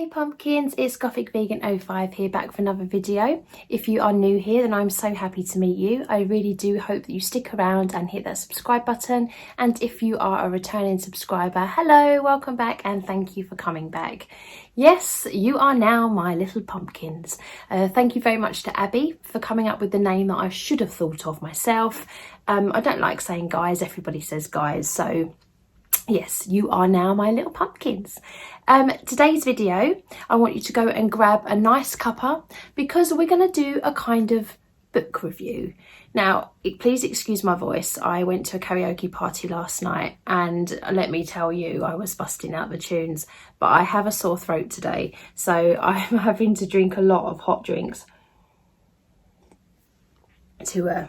pumpkins, it's Gothic Vegan 05 here, back for another video. If you are new here, then I'm so happy to meet you. I really do hope that you stick around and hit that subscribe button. And if you are a returning subscriber, hello, welcome back, and thank you for coming back. Yes, you are now my little pumpkins. Thank you very much to Abby for coming up with the name that I should have thought of myself. I don't like saying guys, everybody says guys, so yes, you are now my little pumpkins. Today's video, I want you to go and grab a nice cuppa because we're going to do a kind of book review. Now, please excuse my voice. I went to a karaoke party last night and let me tell you, I was busting out the tunes, but I have a sore throat today, so I'm having to drink a lot of hot drinks to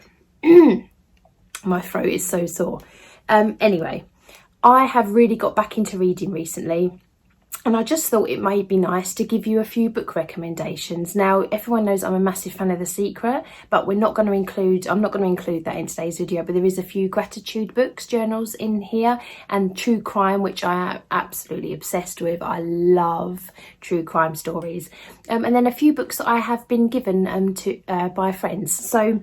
my throat is so sore. Anyway, I have really got back into reading recently, and I just thought it might be nice to give you a few book recommendations. Now, everyone knows I'm a massive fan of The Secret, but I'm not going to include that in today's video, but there is a few gratitude books, journals in here, and true crime, which I am absolutely obsessed with. I love true crime stories. And then a few books that I have been given by friends. So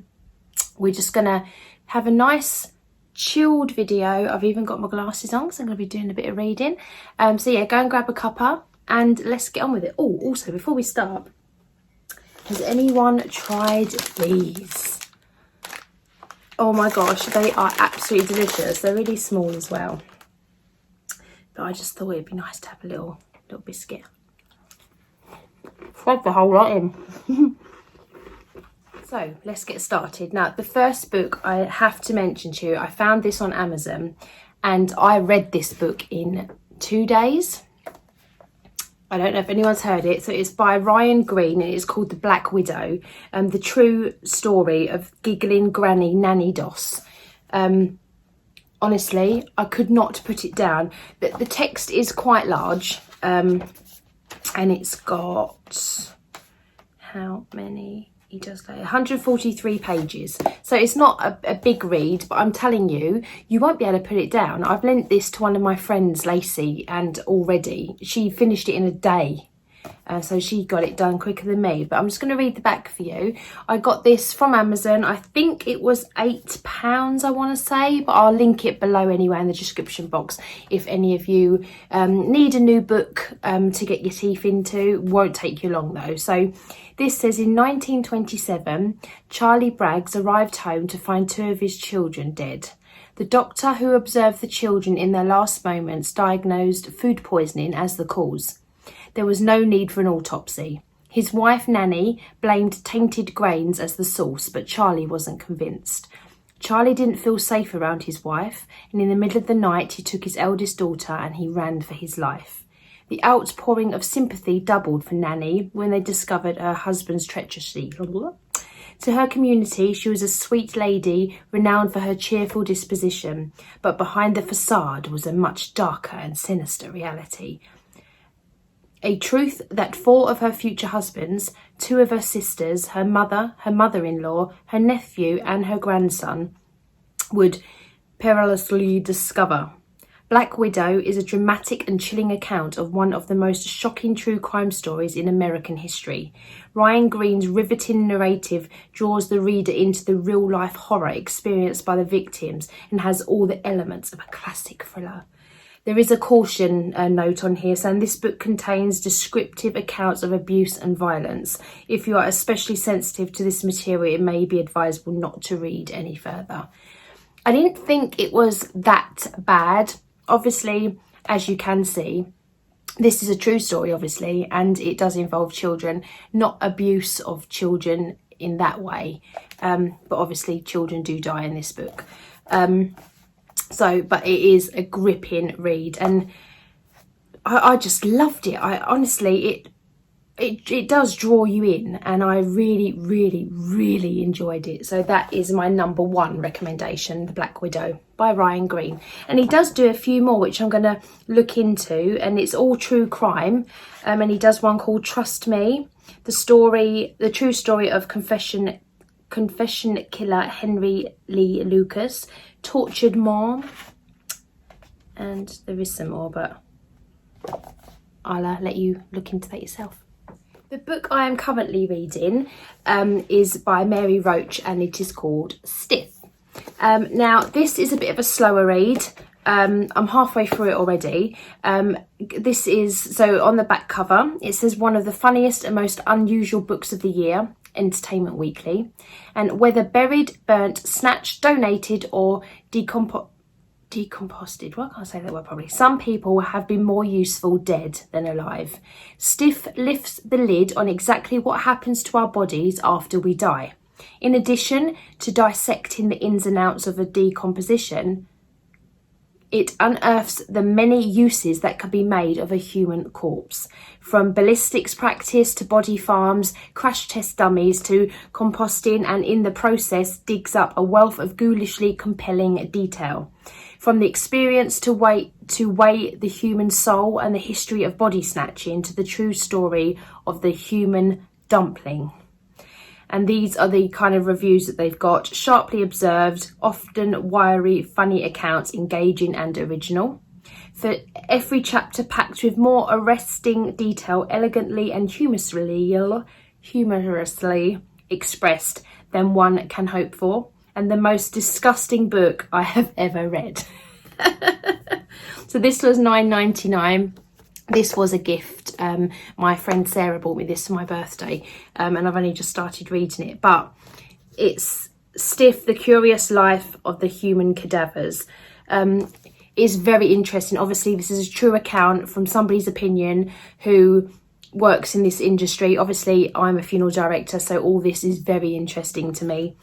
we're just going to have a nice chilled video. I've even got my glasses on because I'm going to be doing a bit of reading. So yeah, go and grab a cuppa and let's get on with it. Oh, also before we start, has anyone tried these? Oh my gosh, they are absolutely delicious. They're really small as well, but I just thought it'd be nice to have a little biscuit. Thread the whole lot in. So let's get started. Now, the first book I have to mention to you, I found this on Amazon and I read this book in 2 days. I don't know if anyone's heard it. So it's by Ryan Green and it's called The Black Widow, the true story of giggling granny Nanny Doss. Honestly, I could not put it down. The text is quite large, and it's got how many? He does like 143 pages, so it's not a big read, but I'm telling you, you won't be able to put it down. I've lent this to one of my friends, Lacey, and already she finished it in a day. So she got it done quicker than me, but I'm just going to read the back for you. I got this from Amazon. I think it was £8, I want to say, but I'll link it below anyway in the description box if any of you need a new book to get your teeth into. Won't take you long though. So this says, in 1927, Charlie Braggs arrived home to find 2 of his children dead. The doctor who observed the children in their last moments diagnosed food poisoning as the cause. There was no need for an autopsy. His wife, Nanny, blamed tainted grains as the source, but Charlie wasn't convinced. Charlie didn't feel safe around his wife, and in the middle of the night he took his eldest daughter and he ran for his life. The outpouring of sympathy doubled for Nanny when they discovered her husband's treachery. To her community, she was a sweet lady, renowned for her cheerful disposition, but behind the facade was a much darker and sinister reality. A truth that 4 of her future husbands, 2 of her sisters, her mother, her mother-in-law, her nephew and her grandson would perilously discover. Black Widow is a dramatic and chilling account of one of the most shocking true crime stories in American history. Ryan Green's riveting narrative draws the reader into the real-life horror experienced by the victims and has all the elements of a classic thriller. There is a caution note on here saying this book contains descriptive accounts of abuse and violence. If you are especially sensitive to this material, it may be advisable not to read any further. I didn't think it was that bad. Obviously, as you can see, this is a true story, obviously, and it does involve children, not abuse of children in that way. But obviously, children do die in this book. But it is a gripping read, and I just loved it. I honestly, it does draw you in, and I really, really, really enjoyed it. So that is my number 1 recommendation, The Black Widow by Ryan Green. And he does do a few more, which I'm going to look into, and it's all true crime. And he does one called Trust Me, the true story of confession killer Henry Lee Lucas, Tortured Mom, and there is some more, but I'll let you look into that yourself. The book I am currently reading is by Mary Roach, and it is called Stiff. Now, this is a bit of a slower read. I'm halfway through it already. This is, so on the back cover, it says one of the funniest and most unusual books of the year, Entertainment Weekly. And whether buried, burnt, snatched, donated or decomposted, well, I can't say that word probably. Some people have been more useful dead than alive. Stiff lifts the lid on exactly what happens to our bodies after we die. In addition to dissecting the ins and outs of a decomposition, it unearths the many uses that could be made of a human corpse. From ballistics practice to body farms, crash test dummies to composting, and in the process digs up a wealth of ghoulishly compelling detail. From the experience to weigh the human soul and the history of body snatching to the true story of the human dumpling. And these are the kind of reviews that they've got. Sharply observed, often wiry, funny accounts, engaging and original. For every chapter packed with more arresting detail, elegantly and humorously expressed than one can hope for. And the most disgusting book I have ever read. So this was $9.99. This was a gift. My friend Sarah bought me this for my birthday, and I've only just started reading it. But it's Stiff, The Curious Life of the Human Cadavers. Is very interesting. Obviously, this is a true account from somebody's opinion who works in this industry. Obviously, I'm a funeral director, so all this is very interesting to me.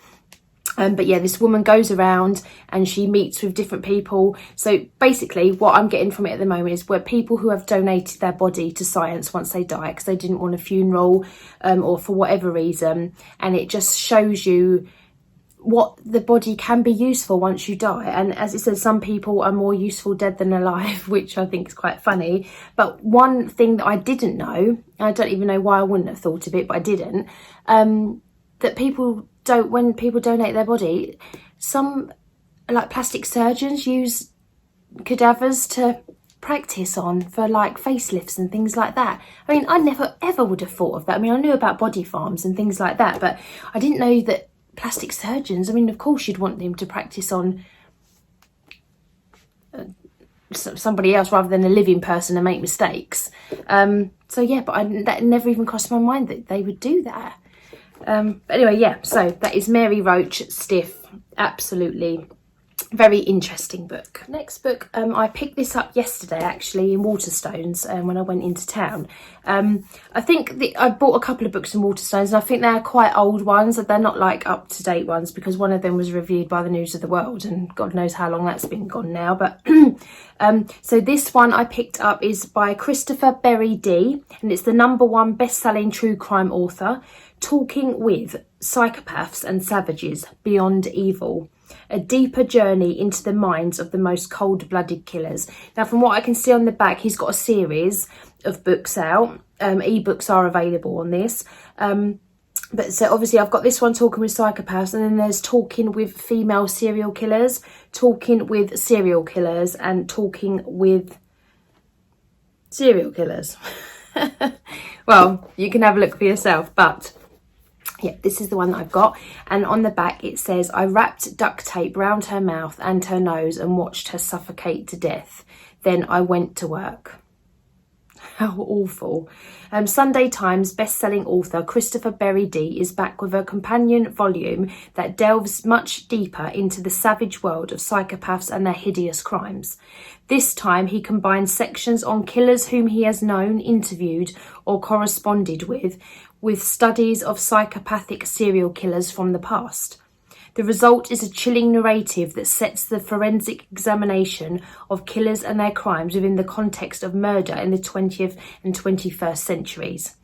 But yeah, this woman goes around and she meets with different people. So basically what I'm getting from it at the moment is where people who have donated their body to science once they die because they didn't want a funeral or for whatever reason. And it just shows you what the body can be used for once you die. And as it says, some people are more useful dead than alive, which I think is quite funny. But one thing that I didn't know, I don't even know why I wouldn't have thought of it, but I didn't, that when people donate their body, some like plastic surgeons use cadavers to practice on for like facelifts and things like that. I mean, I never ever would have thought of that. I mean, I knew about body farms and things like that, but I didn't know that plastic surgeons, I mean, of course you'd want them to practice on somebody else rather than a living person and make mistakes. So yeah, but that never even crossed my mind that they would do that. But anyway, yeah, so that is Mary Roach, Stiff. Absolutely very interesting book. Next book, I picked this up yesterday actually in Waterstones when I went into town. I think I bought a couple of books in Waterstones, and I think they're quite old ones. They're not like up-to-date ones because one of them was reviewed by the News of the World, and God knows how long that's been gone now. But so this one I picked up is by Christopher Berry D, and it's the #1 best-selling true crime author, Talking with Psychopaths and Savages Beyond Evil. A deeper journey into the minds of the most cold-blooded killers. Now, from what I can see on the back, he's got a series of books out. Ebooks are available on this. But so obviously I've got this one, Talking with Psychopaths, and then there's Talking with Female Serial Killers, Talking with Serial Killers, and Talking with Serial Killers. Well, you can have a look for yourself, but yeah, this is the one that I've got. And on the back it says, I wrapped duct tape round her mouth and her nose and watched her suffocate to death. Then I went to work. How awful. Sunday Times best-selling author Christopher Berry D is back with a companion volume that delves much deeper into the savage world of psychopaths and their hideous crimes. This time he combines sections on killers whom he has known, interviewed or corresponded with studies of psychopathic serial killers from the past. The result is a chilling narrative that sets the forensic examination of killers and their crimes within the context of murder in the 20th and 21st centuries.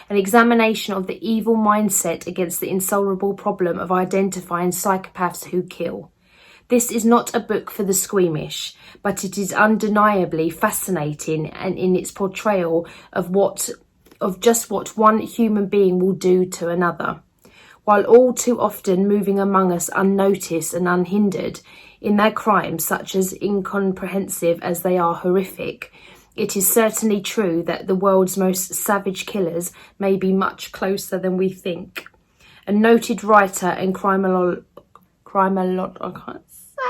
An examination of the evil mindset against the insoluble problem of identifying psychopaths who kill. This is not a book for the squeamish, but it is undeniably fascinating and in its portrayal of just what one human being will do to another. While all too often moving among us unnoticed and unhindered in their crimes, such as incomprehensive as they are horrific, It is certainly true that the world's most savage killers may be much closer than we think. A noted writer and criminal, I can't say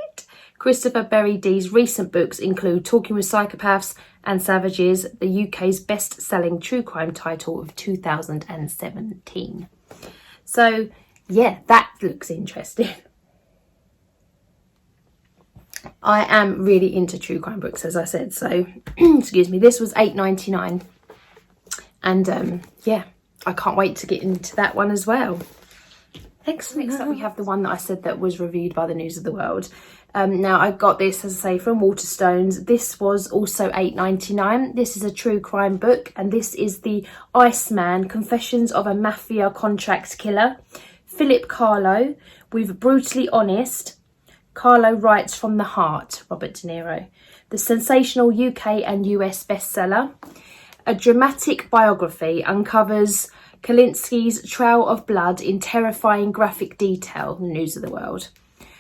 it, Christopher Berry D's recent books include Talking with Psychopaths and Savages, the UK's best-selling true crime title of 2017. So, yeah, that looks interesting. I am really into true crime books, as I said, so, excuse me, this was £8.99. And, yeah, I can't wait to get into that one as well. Excellent. Next up we have the one that I said that was reviewed by the News of the World. Now I got this, as I say, from Waterstones. This was also £8.99. This is a true crime book, and this is the Iceman, Confessions of a Mafia Contract Killer. Philip Carlo, with Brutally Honest, Carlo Writes from the Heart, Robert De Niro. The sensational UK and US bestseller. A dramatic biography uncovers Kalinski's trail of blood in terrifying graphic detail, the News of the World.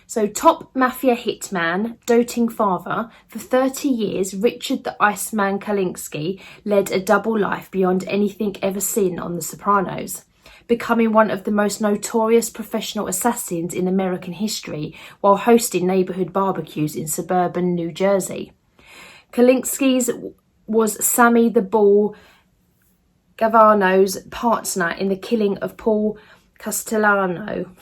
So, top mafia hitman, doting father, for 30 years, Richard the Iceman Kalinski led a double life beyond anything ever seen on The Sopranos, becoming one of the most notorious professional assassins in American history while hosting neighbourhood barbecues in suburban New Jersey. Kalinski's was Sammy the Bull Gavano's partner in the killing of Paul Castellano.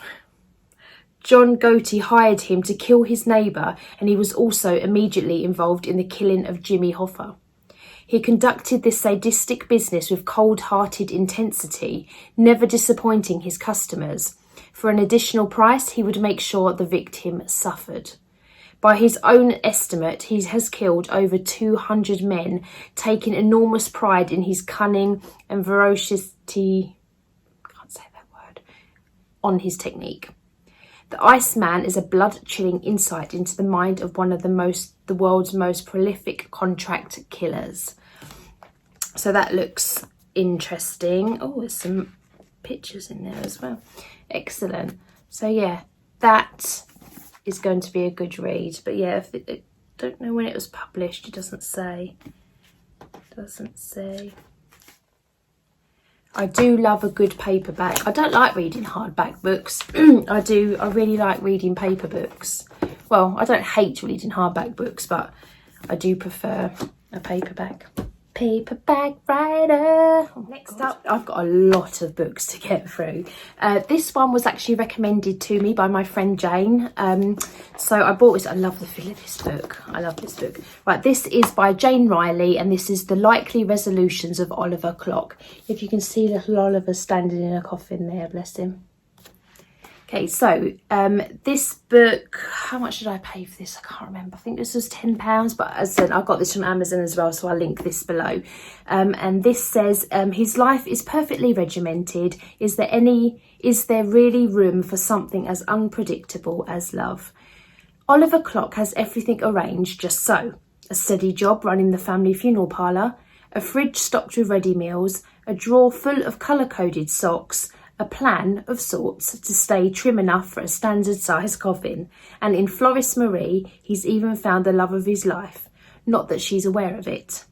John Gotti hired him to kill his neighbour, and he was also immediately involved in the killing of Jimmy Hoffa. He conducted this sadistic business with cold-hearted intensity, never disappointing his customers. For an additional price, he would make sure the victim suffered. By his own estimate, he has killed over 200 men, taking enormous pride in his cunning and ferocity, can't say that word, on his technique. The Iceman is a blood-chilling insight into the mind of one of the world's most prolific contract killers. So that looks interesting. Oh, there's some pictures in there as well. Excellent. So yeah, that is going to be a good read. But yeah, I don't know when it was published. It doesn't say. I do love a good paperback. I don't like reading hardback books. I really like reading paper books. Well, I don't hate reading hardback books, but I do prefer a paperback. Paperback writer. Next up, I've got a lot of books to get through. This one was actually recommended to me by my friend Jane. So I bought this. I love the feel of this book. I love this book. Right, this is by Jane Riley, and this is The Likely Resolutions of Oliver Clock. If you can see little Oliver standing in a coffin there, bless him. Okay, so this book, how much did I pay for this? I can't remember. I think this was £10, but as I said, I got this from Amazon as well, so I'll link this below. And this says, his life is perfectly regimented. Is there really room for something as unpredictable as love? Oliver Clock has everything arranged just so. A steady job running the family funeral parlour, a fridge stocked with ready meals, a drawer full of colour-coded socks, a plan of sorts to stay trim enough for a standard size coffin, and in Floris Marie he's even found the love of his life, not that she's aware of it.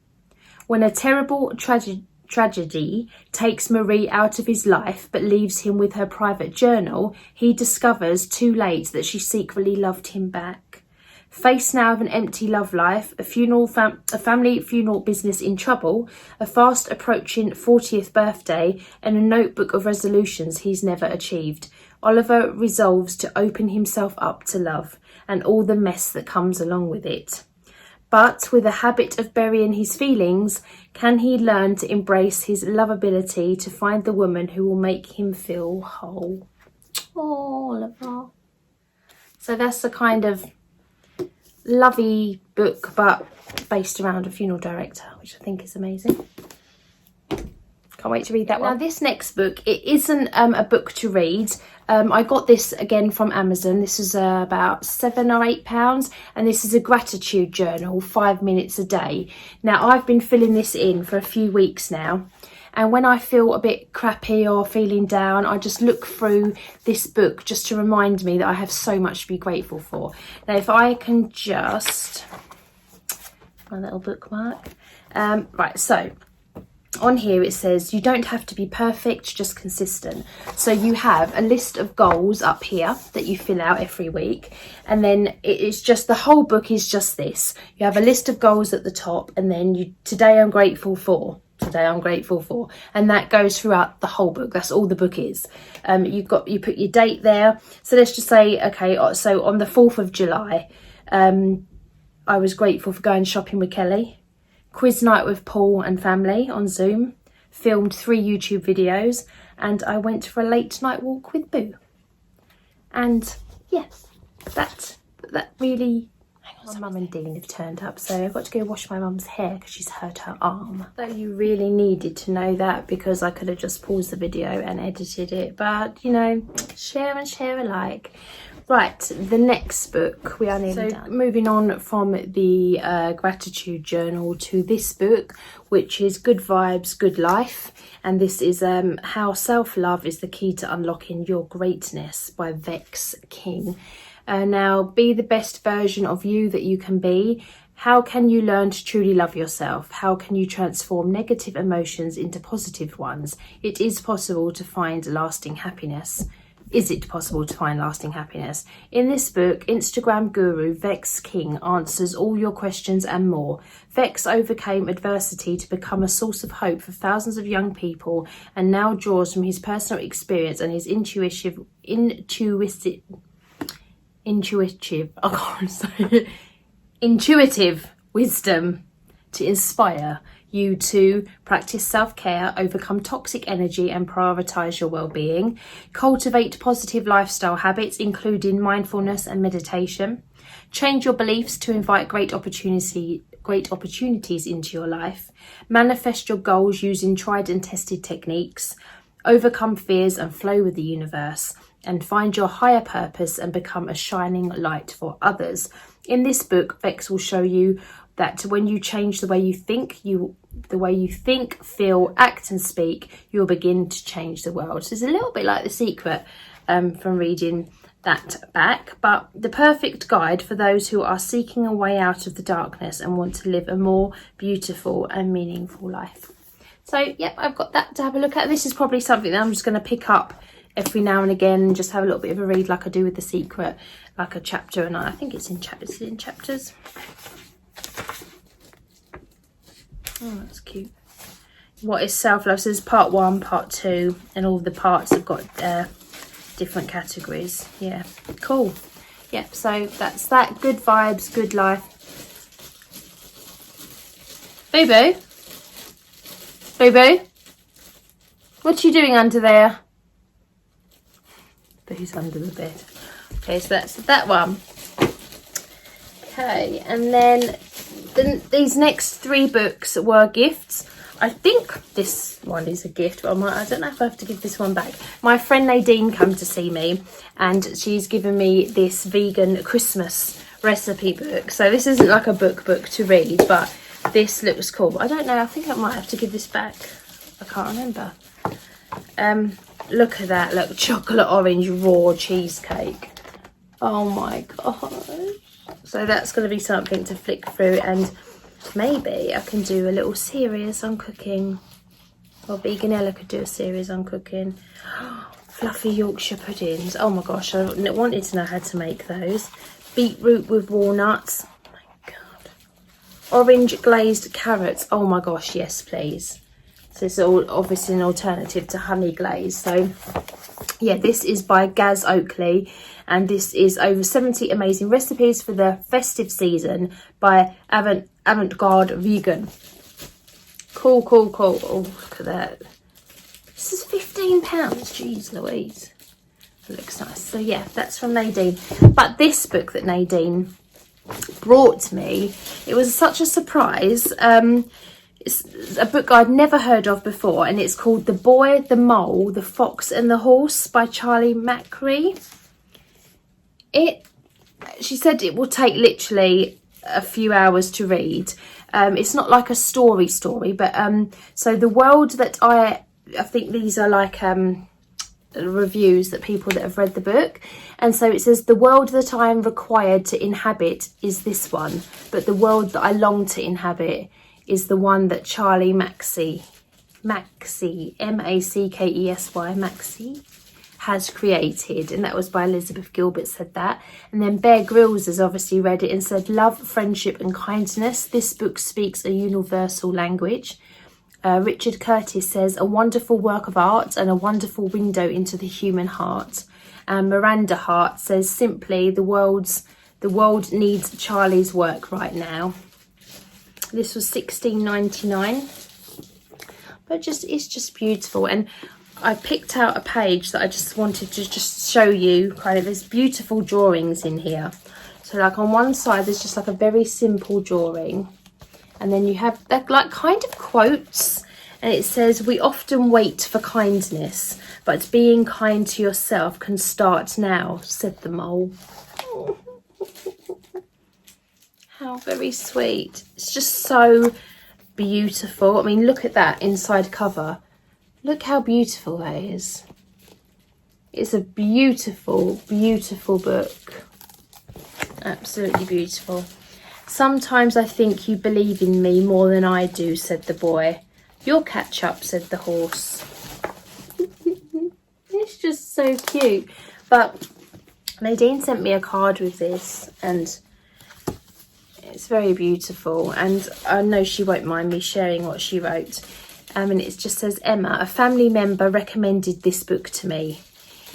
When a terrible tragedy takes Marie out of his life but leaves him with her private journal, he discovers too late that she secretly loved him back. Faced now with an empty love life, a family funeral business in trouble, a fast approaching 40th birthday, and a notebook of resolutions he's never achieved, Oliver resolves to open himself up to love and all the mess that comes along with it. But with a habit of burying his feelings, can he learn to embrace his lovability to find the woman who will make him feel whole? Oh, Oliver. So that's the kind of lovey book, but based around a funeral director, which I think is amazing. Can't wait to read that one. Now this next book, it isn't a book to read. I got this again from Amazon. This is about £7 or £8, and this is a gratitude journal, 5 minutes a day. Now I've been filling this in for a few weeks now, and when I feel a bit crappy or feeling down, I just look through this book just to remind me that I have so much to be grateful for. Now if I can just, my little bookmark, Right, so on here it says you don't have to be perfect, just consistent. So you have a list of goals up here that you fill out every week, and then it's just, the whole book is just this. You have a list of goals at the top, and then today I'm grateful for, and that goes throughout the whole book. That's all the book is. You put your date there. So let's just say, okay, so on the 4th of July, I was grateful for going shopping with Kelly. Quiz night with Paul and family on Zoom, filmed 3 YouTube videos, and I went for a late night walk with Boo. And yes, that really... My mum and Dean have turned up, so I've got to go wash my mum's hair because she's hurt her arm. So you really needed to know that, because I could have just paused the video and edited it, but you know, share and share alike. Right, the next book, we are nearly done. Moving on from the gratitude journal to this book, which is Good Vibes, Good Life. And this is How Self-Love is the Key to Unlocking Your Greatness by Vex King. Now, be the best version of you that you can be. How can you learn to truly love yourself? How can you transform negative emotions into positive ones? It is possible to find lasting happiness. Is it possible to find lasting happiness? In this book, Instagram guru Vex King answers all your questions and more. Vex overcame adversity to become a source of hope for thousands of young people, and now draws from his personal experience and his intuitive wisdom to inspire you to practice self-care, overcome toxic energy and prioritize your well-being, cultivate positive lifestyle habits including mindfulness and meditation, change your beliefs to invite great opportunities into your life, manifest your goals using tried and tested techniques, overcome fears and flow with the universe, and find your higher purpose and become a shining light for others. In this book, Vex will show you that when you change the way you think, feel, act and speak, you'll begin to change the world. So it's a little bit like The Secret from reading that back, but the perfect guide for those who are seeking a way out of the darkness and want to live a more beautiful and meaningful life. So, yep, I've got that to have a look at. This is probably something that I'm just going to pick up every now and again and just have a little bit of a read like I do with The Secret, like a chapter, and I think it's in chapters. Oh, that's cute. What is self-love? So there's part 1, part 2, and all the parts have got different categories. Yeah, cool. Yeah, so that's that. Good vibes, good life. Boo-boo? Boo-boo? What are you doing under there? Boo's under the bed. Okay, so that's that one. Okay, and then these next 3 books were gifts. I think this one is a gift, but I don't know if I have to give this one back. My friend Nadine came to see me, and she's given me this vegan Christmas recipe book. So this isn't like a book to read, but this looks cool. I don't know, I think I might have to give this back. I can't remember. Look at that, look, chocolate orange raw cheesecake. Oh my gosh. So that's going to be something to flick through, and maybe I can do a little series on cooking. Or Veganella could do a series on cooking. Fluffy Yorkshire puddings. Oh my gosh, I wanted to know how to make those. Beetroot with walnuts. Oh my god. Orange glazed carrots. Oh my gosh, yes please. So it's all obviously an alternative to honey glaze. So yeah, this is by Gaz Oakley, and this is over 70 amazing recipes for the festive season by Avant-Garde Vegan. Cool. Oh, look at that. This is £15. Jeez Louise. It looks nice. So yeah, that's from Nadine. But this book that Nadine brought to me, it was such a surprise. It's a book I'd never heard of before, and it's called The Boy, the Mole, the Fox and the Horse by Charlie Macri. She said it will take literally a few hours to read. It's not like a story, but so the world that I think these are like reviews that people that have read the book, and so it says the world that I am required to inhabit is this one, but the world that I long to inhabit is the one that Charlie Mackesy, M-A-C-K-E-S-Y, Mackesy, has created, and that was by Elizabeth Gilbert said that. And then Bear Grylls has obviously read it and said, love, friendship and kindness. This book speaks a universal language. Richard Curtis says, a wonderful work of art and a wonderful window into the human heart. And Miranda Hart says, simply, the world needs Charlie's work right now. This was $16.99, but it's just beautiful. And I picked out a page that I just wanted to just show you kind of, there's beautiful drawings in here. So like on one side there's just like a very simple drawing, and then you have that like kind of quotes, and it says, we often wait for kindness, but being kind to yourself can start now, said the mole. How very sweet. It's just so beautiful. I mean, look at that inside cover. Look how beautiful that is. It's a beautiful, beautiful book. Absolutely beautiful. Sometimes I think you believe in me more than I do, said the boy. You'll catch up, said the horse. It's just so cute. But Nadine sent me a card with this, and it's very beautiful. And I know she won't mind me sharing what she wrote. And it just says, Emma, a family member recommended this book to me.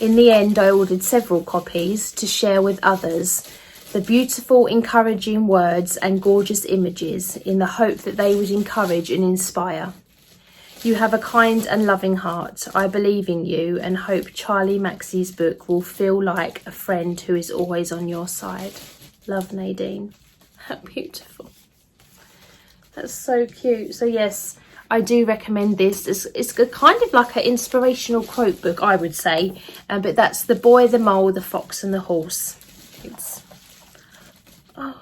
In the end, I ordered several copies to share with others. The beautiful, encouraging words and gorgeous images, in the hope that they would encourage and inspire. You have a kind and loving heart. I believe in you and hope Charlie Maxey's book will feel like a friend who is always on your side. Love, Nadine. How beautiful. That's so cute. So yes, I do recommend this. It's kind of like an inspirational quote book, I would say. But that's The Boy, the Mole, the Fox and the Horse. It's... oh.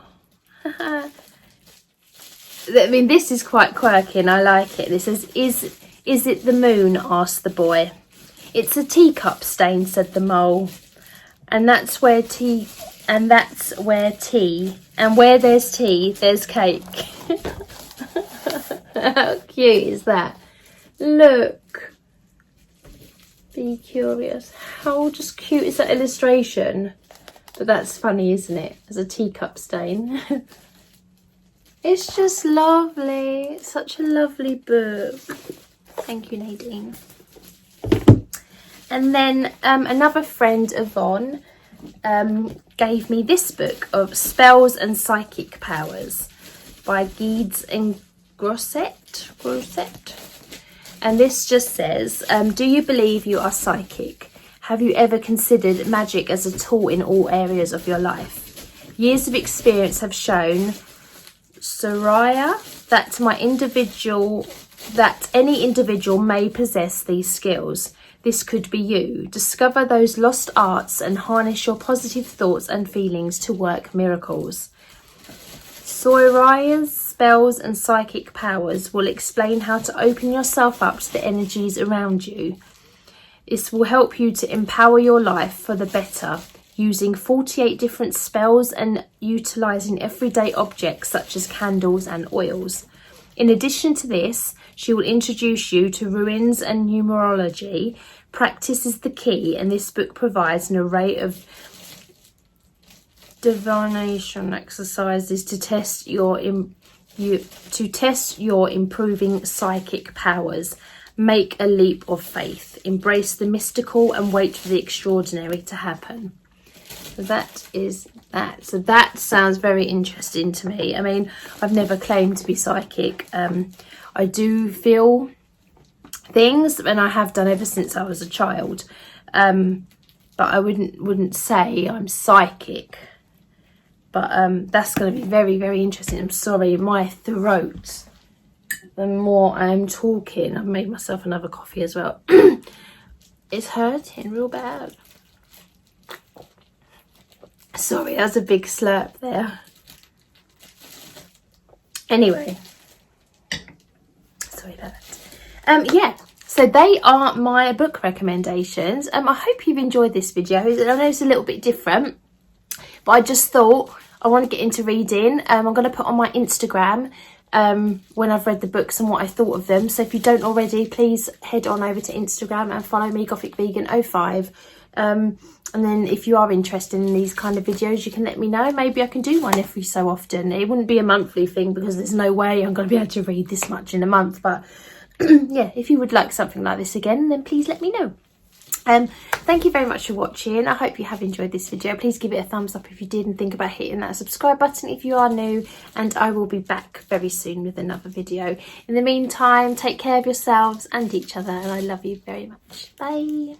I mean, this is quite quirky and I like it. This says, is it the moon? Asked the boy. It's a teacup stain, said the mole. And where there's tea, there's cake. How cute is that? Look. Be curious. How just cute is that illustration? But that's funny, isn't it? As a teacup stain. It's just lovely. It's such a lovely book. Thank you, Nadine. And then another friend, Yvonne, gave me this book of Spells and Psychic Powers by Guides and Grosset. And this just says, do you believe you are psychic? Have you ever considered magic as a tool in all areas of your life? Years of experience have shown, Soraya, that any individual may possess these skills. This could be you. Discover those lost arts and harness your positive thoughts and feelings to work miracles. Soraya's spells and psychic powers will explain how to open yourself up to the energies around you. This will help you to empower your life for the better, using 48 different spells and utilising everyday objects such as candles and oils. In addition to this, she will introduce you to runes and numerology. Practice is the key, and this book provides an array of divination exercises to test your improving psychic powers. Make a leap of faith. Embrace the mystical and wait for the extraordinary to happen. So that is that. So that sounds very interesting to me. I mean, I've never claimed to be psychic. I do feel things, and I have done ever since I was a child. But I wouldn't say I'm psychic. But that's going to be very, very interesting. I'm sorry, my throat. The more I'm talking, I've made myself another coffee as well. It's hurting real bad. Sorry, that's a big slurp there. Anyway, sorry about that. Yeah, so they are my book recommendations. I hope you've enjoyed this video. I know it's a little bit different, but I just thought I want to get into reading. I'm going to put on my Instagram when I've read the books and what I thought of them. So if you don't already, please head on over to Instagram and follow me, gothicvegan05. And then if you are interested in these kind of videos, you can let me know. Maybe I can do one every so often. It wouldn't be a monthly thing because there's no way I'm going to be able to read this much in a month. But yeah, if you would like something like this again, then please let me know. Thank you very much for watching. I hope you have enjoyed this video. Please give it a thumbs up if you did, and think about hitting that subscribe button if you are new, and I will be back very soon with another video. In the meantime, take care of yourselves and each other, and I love you very much. Bye.